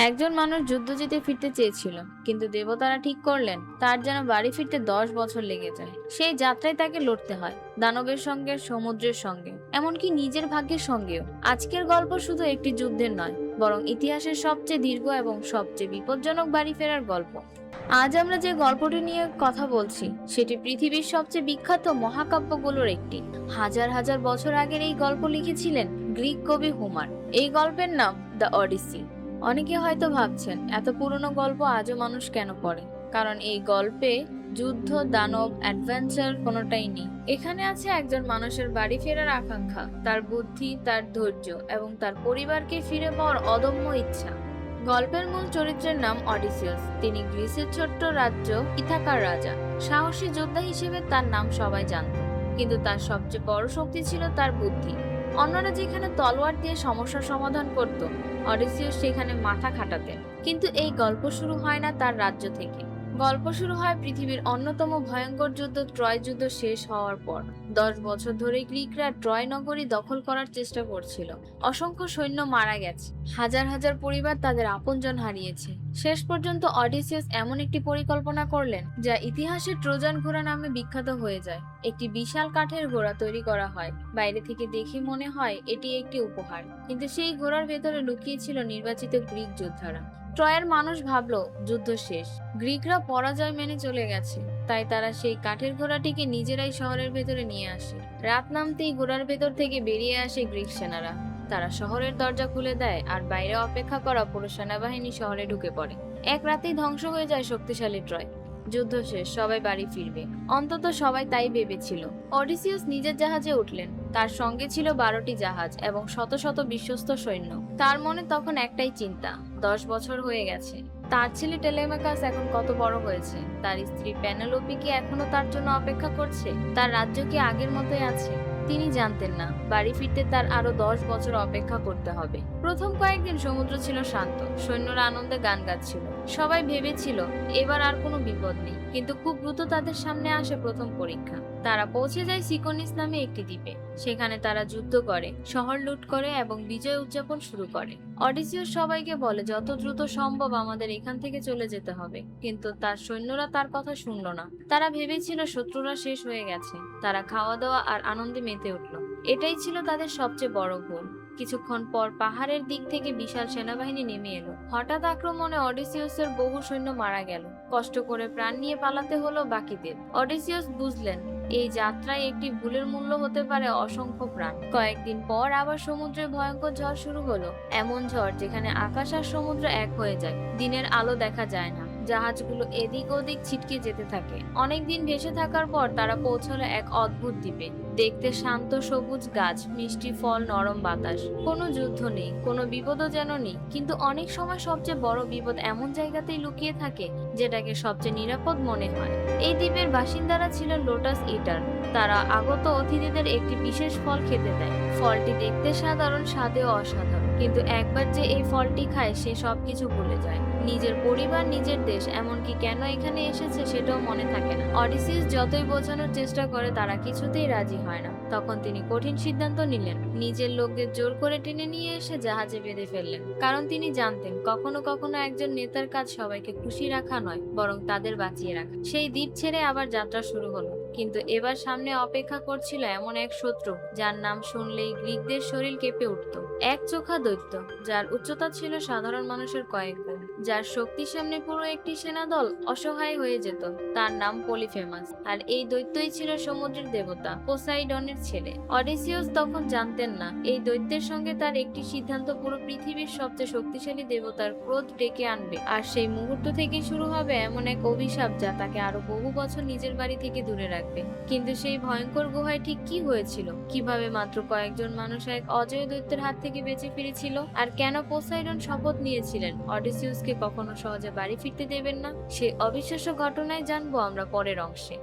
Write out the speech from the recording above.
একজন মানুষ যুদ্ধ জিতে ফিরতে চেয়েছিল, কিন্তু দেবতারা ঠিক করলেন তার যেন বাড়ি ফিরতে 10 বছর লেগে যায়। সেই যাত্রায় তাকে লড়তে হয় দানবের সঙ্গে, সমুদ্রের সঙ্গে, এমনকি নিজের ভাগ্যের সঙ্গেও। আজকের গল্প শুধু একটি যুদ্ধের নয়, বরং ইতিহাসের সবচেয়ে দীর্ঘ এবং সবচেয়ে বিপজ্জনক বাড়ি ফেরার গল্প। আজ আমরা যে গল্পটি নিয়ে কথা বলছি সেটি পৃথিবীর সবচেয়ে বিখ্যাত মহাকাব্যগুলোর একটি। হাজার হাজার বছর আগের এই গল্প লিখেছিলেন গ্রিক কবি হোমার। এই গল্পের নাম দ্য অডিসি। অনেকে হয়তো ভাবছেন এত পুরনো গল্প আজও মানুষ কেন পড়ে। কারণ এই গল্পে যুদ্ধ, দানব, অ্যাডভেঞ্চার কোনোটাই নেই। এখানে আছে একজন মানুষের বাড়ি ফেরার আকাঙ্ক্ষা, তার বুদ্ধি, তার ধৈর্য এবং তার পরিবারকে ফিরে পাওয়ার অদম্য ইচ্ছা। গল্পের মূল চরিত্রের নাম অডিসিয়াস। তিনি গ্রিসের ছোট্ট রাজ্য ইথাকার রাজা। সাহসী যোদ্ধা হিসেবে তার নাম সবাই জানত, কিন্তু তার সবচেয়ে বড় শক্তি ছিল তার বুদ্ধি। অন্যরা যেখানে তলোয়ার দিয়ে সমস্যার সমাধান করত, অডিসিয়াস সেখানে মাথা খাটাতেন। কিন্তু এই গল্প শুরু হয় না তার রাজ্য থেকে। গল্প শুরু হয় পৃথিবীর অন্যতম ভয়ঙ্কর যুদ্ধ, ট্রয় যুদ্ধ শেষ হওয়ার পর। 10 বছর ধরে গ্রিকরা ট্রয় নগরী দখল করার চেষ্টা করছিল। অসংখ্য সৈন্য মারা গেছে, হাজার হাজার পরিবার তাদের আপনজন হারিয়েছে। শেষ পর্যন্ত অডিসিয়াস এমন একটি পরিকল্পনা করলেন যা ইতিহাসে ট্রোজান ঘোড়া নামে বিখ্যাত হয়ে যায়। একটি বিশাল কাঠের ঘোড়া তৈরি করা হয়। বাইরে থেকে দেখে মনে হয় এটি একটি উপহার, কিন্তু সেই ঘোড়ার ভেতরে লুকিয়ে ছিল নির্বাচিত গ্রিক যোদ্ধারা। ট্রয়ের মানুষ ভাবলো যুদ্ধ শেষ, গ্রিকরা পরাজয় মেনে চলে গেছে। তাই তারা সেই কাঠের ঘোড়াটিকে নিজেরাই শহরের ভেতরে নিয়ে আসে। রাত নামতেই ঘোড়ার ভেতর থেকে বেরিয়ে আসে গ্রিক সেনারা। তারা শহরের দরজা খুলে দেয় আর বাইরে অপেক্ষা করা পুরো সেনাবাহিনী শহরে ঢুকে পড়ে। এক রাতেই ধ্বংস হয়ে যায় শক্তিশালী ট্রয়। যুদ্ধ শেষ, সবাই বাড়ি ফিরবে, অন্তত সবাই তাই ভেবেছিল। অডিসিয়াস নিজের জাহাজে উঠলেন। তার সঙ্গে ছিল 12টি জাহাজ এবং শত শত বিশ্বস্ত সৈন্য। তার মনে তখন একটাই চিন্তা, 10 বছর হয়ে গেছে। তার ছেলে টেলেমাকাস এখন কত বড় হয়েছে, তার স্ত্রী পেনেলোপি কি এখনো তার জন্য অপেক্ষা করছে, তার রাজ্য কি আগের মতোই আছে। তিনি জানতেন না বাড়ি ফিরতে তার আরো 10 বছর অপেক্ষা করতে হবে। প্রথম কয়েকদিন সমুদ্র ছিল শান্ত, সৈন্যরা আনন্দে গান গাচ্ছিল। সবাই ভেবেছিল এবার আর কোনো বিপদ নেই। কিন্তু খুব দ্রুত তাদের সামনে আসে প্রথম পরীক্ষা। তারা পৌঁছে যায় সিকোনিস নামে একটি দ্বীপে। সেখানে তারা যুদ্ধ করে, শহর লুট করে এবং বিজয় উদযাপন শুরু করে। অডিসিয়াস সবাইকে বলে যত দ্রুত সম্ভব আমাদের এখান থেকে চলে যেতে হবে, কিন্তু তার সৈন্যরা তার কথা শুনল না। তারা ভেবেছিল শত্রুরা শেষ হয়ে গেছে। তারা খাওয়া দাওয়া আর আনন্দে মেতে উঠল। এটাই ছিল তাদের সবচেয়ে বড় ভুল। কিছুক্ষণ পর পাহাড়ের দিক থেকে বিশাল সেনাবাহিনী নেমে এলো। হঠাৎ আক্রমণে অডিসিয়াসের বহু সৈন্য মারা গেল। কষ্ট করে প্রাণ নিয়ে পালাতে হলো বাকিদের। অডিসিয়াস বুঝলেন এই যাত্রায় একটি ভুলের মূল্য হতে পারে অসংখ্য প্রাণ। কয়েকদিন পর আবার সমুদ্রে ভয়ঙ্কর ঝড় শুরু হলো। এমন ঝড় যেখানে আকাশ আর সমুদ্র এক হয়ে যায়। দিনের আলো দেখা যায় না। জাহাজগুলো এদিক ওদিক ছিটকে যেতে থাকে। অনেকদিন ভেসে থাকার পর তারা পৌঁছলো এক অদ্ভুত দ্বীপে। দেখতে শান্ত, সবুজ গাছ, মিষ্টি ফল, নরম বাতাস। কোনো যুদ্ধ নেই, কোনো বিপদও যেন নেই। কিন্তু অনেক সময় সবচেয়ে বড় বিপদ এমন জায়গাতেই লুকিয়ে থাকে যেটাকে সবচেয়ে নিরাপদ মনে হয়। এই দ্বীপের বাসিন্দারা ছিল লোটাস ইটার। তারা আগত অতিথিদের একটি বিশেষ ফল খেতে দেয়। ফলটি দেখতে সাধারণ, স্বাদেও অসাধারণ। কিন্তু একবার যে এই ফলটি খায় সে সবকিছু ভুলে যায়। নিজের পরিবার, নিজের দেশ, এমনকি কেন এখানে এসেছে সেটাও মনে থাকে না। অডিসিয়াস যতই বোঝানোর চেষ্টা করে তারা কিছুতেই রাজি হয় না। তখন তিনি কঠিন সিদ্ধান্ত নিলেন। নিজের লোকদের জোর করে টেনে নিয়ে এসে জাহাজে বেঁধে ফেললেন। কারণ তিনি জানতেন কখনো কখনো একজন নেতার কাজ সবাইকে খুশি রাখা নয়, বরং তাদের বাঁচিয়ে রাখা। সেই দ্বীপ ছেড়ে আবার যাত্রা শুরু হলো। কিন্তু এবার সামনে অপেক্ষা করছিল এমন এক শত্রু যার নাম শুনলেই গ্রিকদের শরীর কেঁপে উঠত। এক চোখা দৈত্য, যার উচ্চতা ছিল সাধারণ মানুষের কয়েক গুণ, যার শক্তির সামনে পুরো একটি সেনাদল অসহায় হয়ে যেত। তার নাম পলিফেমাস। আর এই দৈত্যই ছিল সমুদ্রের দেবতা পোসাইডনের ছেলে। অডিসিয়াস তখন জানতেন না এই দৈত্যের সঙ্গে তার একটি সিদ্ধান্ত পুরো পৃথিবীর সবচেয়ে শক্তিশালী দেবতার ক্রোধ ডেকে আনবে। আর সেই মুহূর্ত থেকেই শুরু হবে এমন এক অভিশাপ যা তাকে আরো বহু বছর নিজের বাড়ি থেকে দূরে রাখবে। কিন্তু সেই ভয়ঙ্কর গুহায় ঠিক কি হয়েছিল? কিভাবে মাত্র কয়েকজন মানুষ এক অজয় দৈত্যের হাত থেকে বেঁচে ফিরেছিল? আর কেন পোসাইডন শপথ নিয়েছিলেন অডিসিয়াসকে কখনো সহজে বাড়ি ফিরতে দেবেন না? সেই অবিশ্বাস্য ঘটনায় জানবো আমরা পরের অংশে।